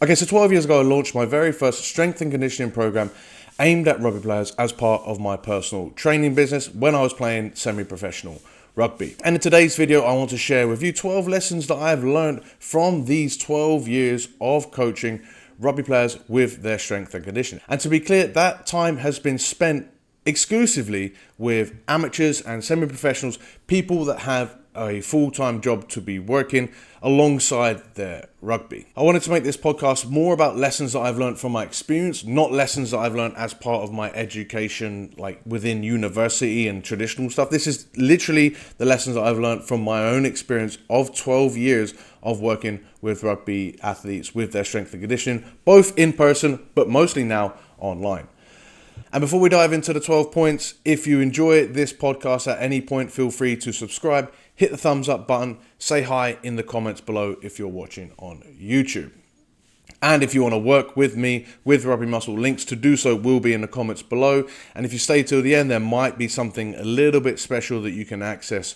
Okay, so 12 years ago, I launched my very first strength and conditioning program aimed at rugby players as part of my personal training business when I was playing semi-professional rugby. And in today's video, I want to share with you 12 lessons that I've learned from these 12 years of coaching rugby players with their strength and conditioning. And to be clear, that time has been spent exclusively with amateurs and semi-professionals, people that have a full-time job to be working alongside their rugby. I wanted to make this podcast more about lessons that I've learned from my experience, not lessons that I've learned as part of my education, like within university and traditional stuff. This is literally the lessons that I've learned from my own experience of 12 years of working with rugby athletes with their strength and conditioning, both in person, but mostly now online. And before we dive into the 12 points, if you enjoy this podcast at any point, feel free to subscribe, hit the thumbs up button, say hi in the comments below if you're watching on YouTube. And if you want to work with me with Rugby Muscle, links to do so will be in the comments below. And if you stay till the end, there might be something a little bit special that you can access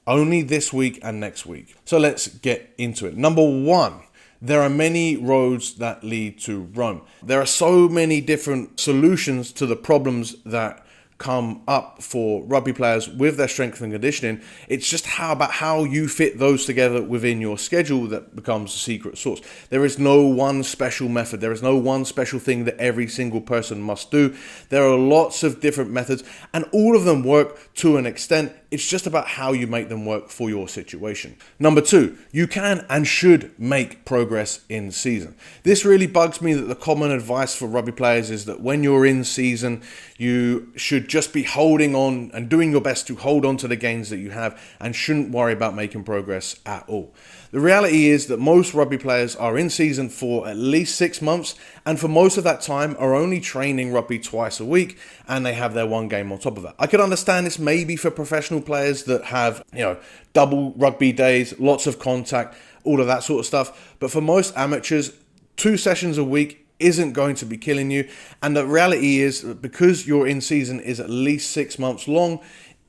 only this week and next week. So let's get into it. Number one. There are many roads that lead to Rome. There are so many different solutions to the problems that come up for rugby players with their strength and conditioning. It's just how you fit those together within your schedule that becomes the secret sauce. There is no one special method. There is no one special thing that every single person must do. There are lots of different methods and all of them work to an extent. It's just about how you make them work for your situation. Number two, you can and should make progress in season. This really bugs me that the common advice for rugby players is that when you're in season, you should just be holding on and doing your best to hold on to the gains that you have and shouldn't worry about making progress at all. The reality is that most rugby players are in season for at least 6 months and for most of that time are only training rugby twice a week and they have their one game on top of that. I could understand this maybe for professional players that have, double rugby days, lots of contact, all of that sort of stuff. But for most amateurs, 2 sessions a week isn't going to be killing you. And the reality is that because your in season is at least 6 months long,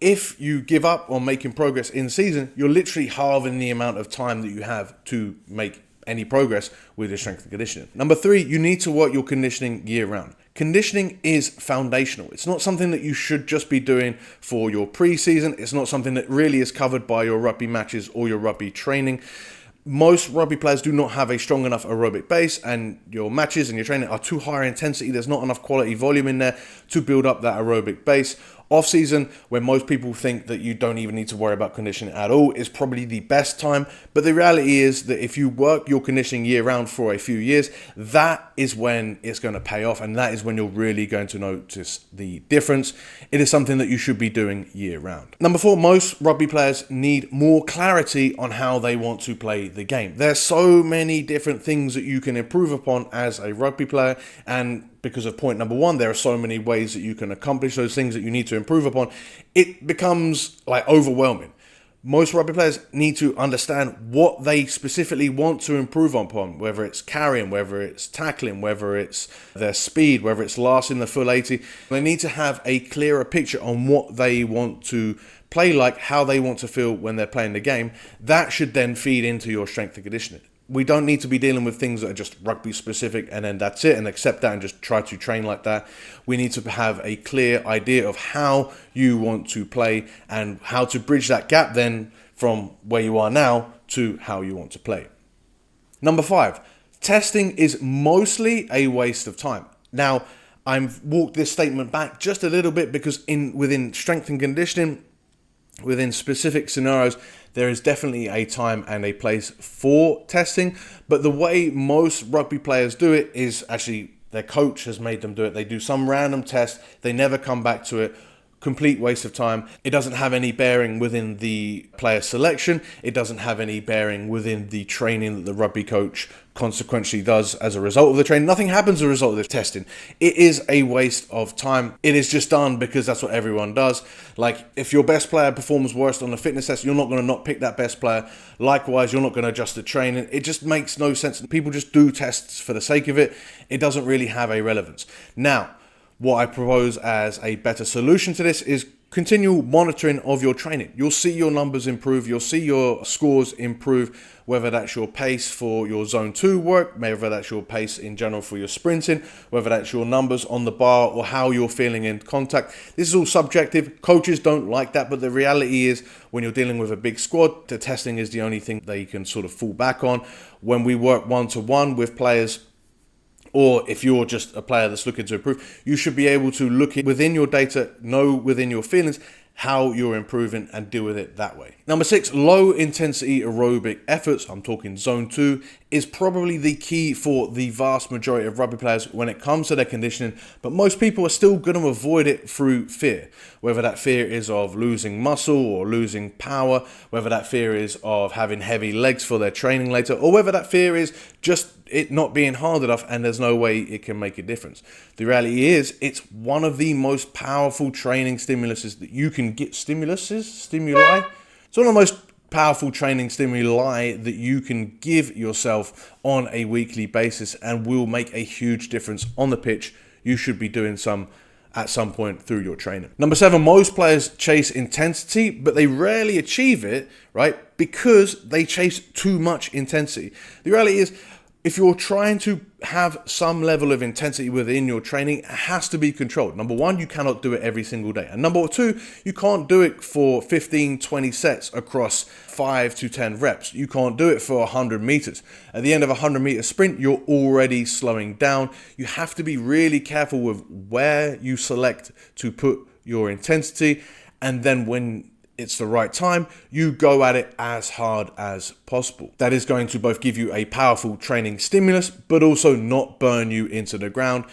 if you give up on making progress in season, you're literally halving the amount of time that you have to make any progress with your strength and conditioning. Number three, you need to work your conditioning year round. Conditioning is foundational. It's not something that you should just be doing for your pre-season. It's not something that really is covered by your rugby matches or your rugby training. Most rugby players do not have a strong enough aerobic base and your matches and your training are too high intensity. There's not enough quality volume in there to build up that aerobic base. Off season, when most people think that you don't even need to worry about conditioning at all, is probably the best time. But the reality is that if you work your conditioning year round for a few years, that is when it's going to pay off. And that is when you're really going to notice the difference. It is something that you should be doing year round. Number four, most rugby players need more clarity on how they want to play the game. There's so many different things that you can improve upon as a rugby player, and because of point number one, there are so many ways that you can accomplish those things that you need to improve upon. It becomes overwhelming. Most rugby players need to understand what they specifically want to improve upon, whether it's carrying, whether it's tackling, whether it's their speed, whether it's lasting the full 80. They need to have a clearer picture on what they want to play like, how they want to feel when they're playing the game. That should then feed into your strength and conditioning. We don't need to be dealing with things that are just rugby specific and then that's it and accept that and just try to train like that. We need to have a clear idea of how you want to play and how to bridge that gap then from where you are now to how you want to play. Number five, testing is mostly a waste of time. Now, I've walked this statement back just a little bit because within strength and conditioning, within specific scenarios, there is definitely a time and a place for testing. But the way most rugby players do it is actually their coach has made them do it. They do some random test. They never come back to it. Complete waste of time. It doesn't have any bearing within the player selection. It doesn't have any bearing within the training that the rugby coach consequently does as a result of the training. Nothing happens as a result of the testing. It is a waste of time. It is just done because that's what everyone does. Like if your best player performs worst on the fitness test, you're not going to not pick that best player. Likewise, you're not going to adjust the training. It just makes no sense. People just do tests for the sake of it. It doesn't really have a relevance. Now, what I propose as a better solution to this is continual monitoring of your training. You'll see your numbers improve, you'll see your scores improve, whether that's your pace for your zone 2 work, whether that's your pace in general for your sprinting, whether that's your numbers on the bar or how you're feeling in contact. This is all subjective. Coaches don't like that, but the reality is when you're dealing with a big squad, the testing is the only thing they can sort of fall back on. When we work one-to-one with players, or if you're just a player that's looking to improve, you should be able to look within your data, know within your feelings how you're improving and deal with it that way. Number 6, low intensity aerobic efforts, I'm talking zone 2, is probably the key for the vast majority of rugby players when it comes to their conditioning, but most people are still going to avoid it through fear. Whether that fear is of losing muscle or losing power, whether that fear is of having heavy legs for their training later, or whether that fear is just it not being hard enough and there's no way it can make a difference. The reality is it's one of the most powerful training stimuluses that you can get. Stimuli? It's one of the most powerful training stimuli that you can give yourself on a weekly basis and will make a huge difference on the pitch. You should be doing some at some point through your training. Number 7, most players chase intensity, but they rarely achieve it, right? Because they chase too much intensity. The reality is, if you're trying to have some level of intensity within your training, it has to be controlled. Number 1, you cannot do it every single day. And number 2, you can't do it for 15, 20 sets across 5 to 10 reps. You can't do it for 100 meters. At the end of a 100-meter sprint, you're already slowing down. You have to be really careful with where you select to put your intensity. And then when it's the right time, you go at it as hard as possible. That is going to both give you a powerful training stimulus, but also not burn you into the ground.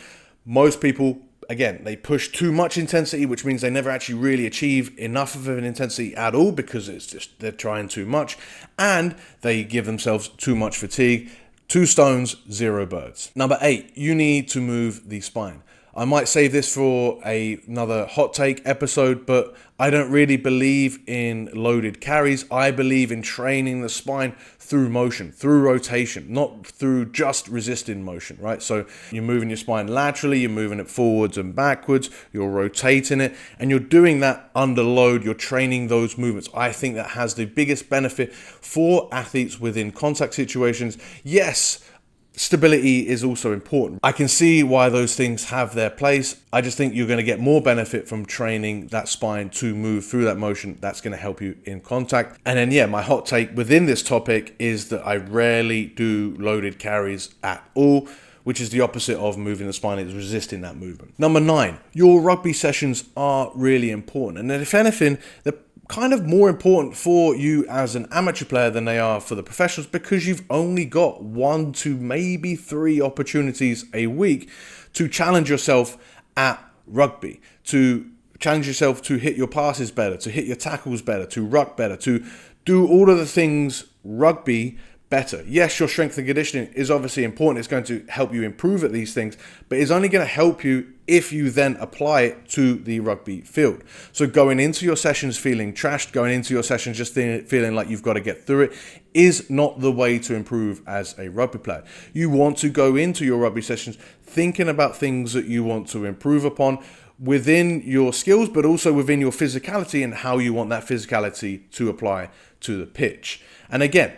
Most people, again, they push too much intensity, which means they never actually really achieve enough of an intensity at all because it's just they're trying too much, and they give themselves too much fatigue. 2 stones, 0 birds. Number 8, you need to move the spine. I might save this for another hot take episode, but I don't really believe in loaded carries. I believe in training the spine through motion, through rotation, not through just resisting motion, right? So you're moving your spine laterally, you're moving it forwards and backwards, you're rotating it, and you're doing that under load. You're training those movements. I think that has the biggest benefit for athletes within contact situations. Yes, stability is also important. I can see why those things have their place. I just think you're going to get more benefit from training that spine to move through that motion. That's going to help you in contact. And then, yeah, my hot take within this topic is that I rarely do loaded carries at all, which is the opposite of moving the spine. It's resisting that movement. Number 9, your rugby sessions are really important. And then if anything, they're kind of more important for you as an amateur player than they are for the professionals, because you've only got 1 to maybe 3 opportunities a week to challenge yourself at rugby, to challenge yourself to hit your passes better, to hit your tackles better, to ruck better, to do all of the things rugby better. Yes, your strength and conditioning is obviously important. It's going to help you improve at these things, but it's only going to help you if you then apply it to the rugby field. So going into your sessions feeling trashed, going into your sessions just feeling like you've got to get through it is not the way to improve as a rugby player. You want to go into your rugby sessions thinking about things that you want to improve upon within your skills, but also within your physicality and how you want that physicality to apply to the pitch. And again,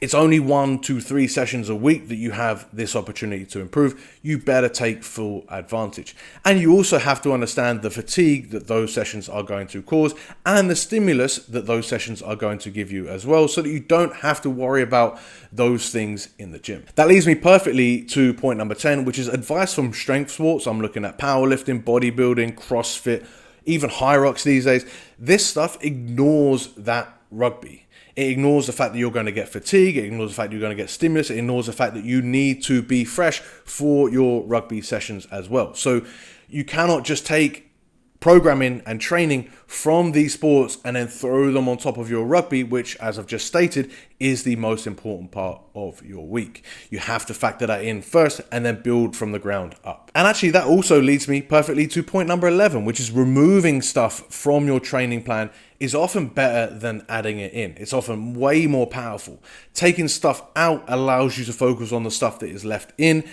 it's only 1 to 3 sessions a week that you have this opportunity to improve. You better take full advantage. And you also have to understand the fatigue that those sessions are going to cause and the stimulus that those sessions are going to give you as well, so that you don't have to worry about those things in the gym. That leads me perfectly to point number 10, which is advice from strength sports. I'm looking at powerlifting, bodybuilding, CrossFit, even high rocks these days. This stuff ignores that rugby. It ignores the fact that you're going to get fatigue. It ignores the fact that you're going to get stimulus. It ignores the fact that you need to be fresh for your rugby sessions as well. So you cannot just take programming and training from these sports and then throw them on top of your rugby, which, as I've just stated, is the most important part of your week. You have to factor that in first and then build from the ground up. And actually, that also leads me perfectly to point number 11, which is removing stuff from your training plan is often better than adding it in. It's often way more powerful. Taking stuff out allows you to focus on the stuff that is left in,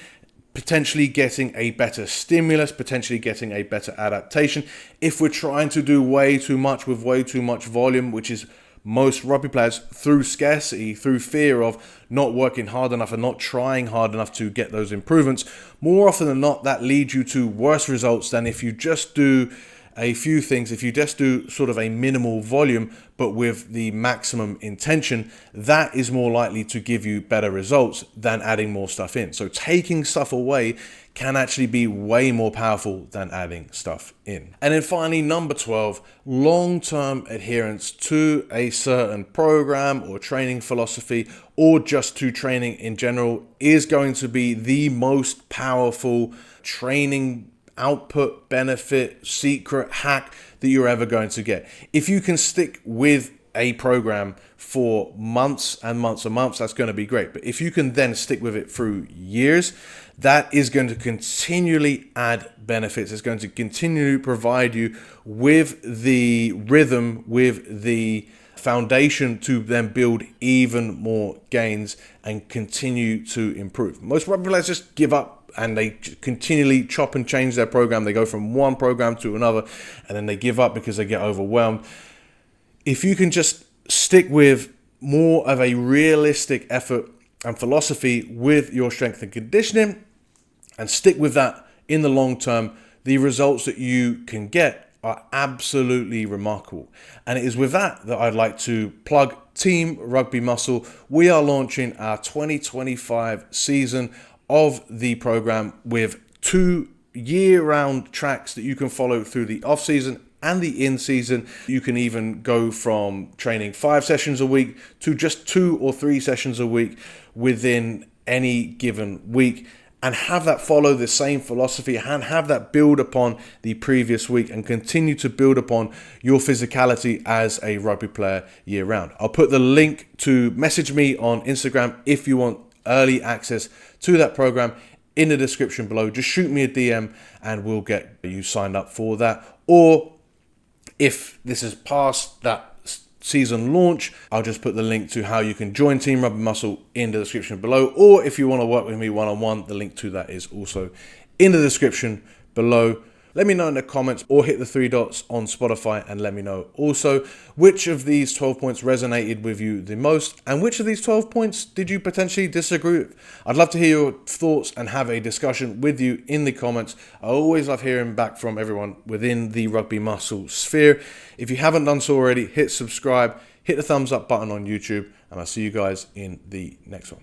potentially getting a better stimulus, potentially getting a better adaptation. If we're trying to do way too much with way too much volume, which is most rugby players, through scarcity, through fear of not working hard enough and not trying hard enough to get those improvements, more often than not, that leads you to worse results than if you just do a few things. If you just do sort of a minimal volume, but with the maximum intention, that is more likely to give you better results than adding more stuff in. So taking stuff away can actually be way more powerful than adding stuff in. And then finally, number 12, long-term adherence to a certain program or training philosophy, or just to training in general, is going to be the most powerful training output, benefit, secret, hack that you're ever going to get. If you can stick with a program for months and months and months, that's going to be great. But if you can then stick with it through years, that is going to continually add benefits. It's going to continually provide you with the rhythm, with the foundation to then build even more gains and continue to improve. Most rugby players just give up and they continually chop and change their program. They go from one program to another and then they give up because they get overwhelmed. If you can just stick with more of a realistic effort and philosophy with your strength and conditioning and stick with that in the long term, the results that you can get are absolutely remarkable. And it is with that that I'd like to plug Team Rugby Muscle. We are launching our 2025 season of the program with 2 year-round tracks that you can follow through the off-season and the in-season. You can even go from training 5 sessions a week to just 2 or 3 sessions a week within any given week, and have that follow the same philosophy and have that build upon the previous week and continue to build upon your physicality as a rugby player year round. I'll put the link to message me on Instagram if you want early access to that program in the description below. Just shoot me a DM and we'll get you signed up for that. Or if this is past that season launch, I'll just put the link to how you can join Team Rugby Muscle in the description below. Or if you want to work with me one-on-one, the link to that is also in the description below. Let me know in the comments or hit the 3 dots on Spotify and let me know also which of these 12 points resonated with you the most and which of these 12 points did you potentially disagree with. I'd love to hear your thoughts and have a discussion with you in the comments. I always love hearing back from everyone within the Rugby Muscle sphere. If you haven't done so already, hit subscribe, hit the thumbs up button on YouTube, and I'll see you guys in the next one.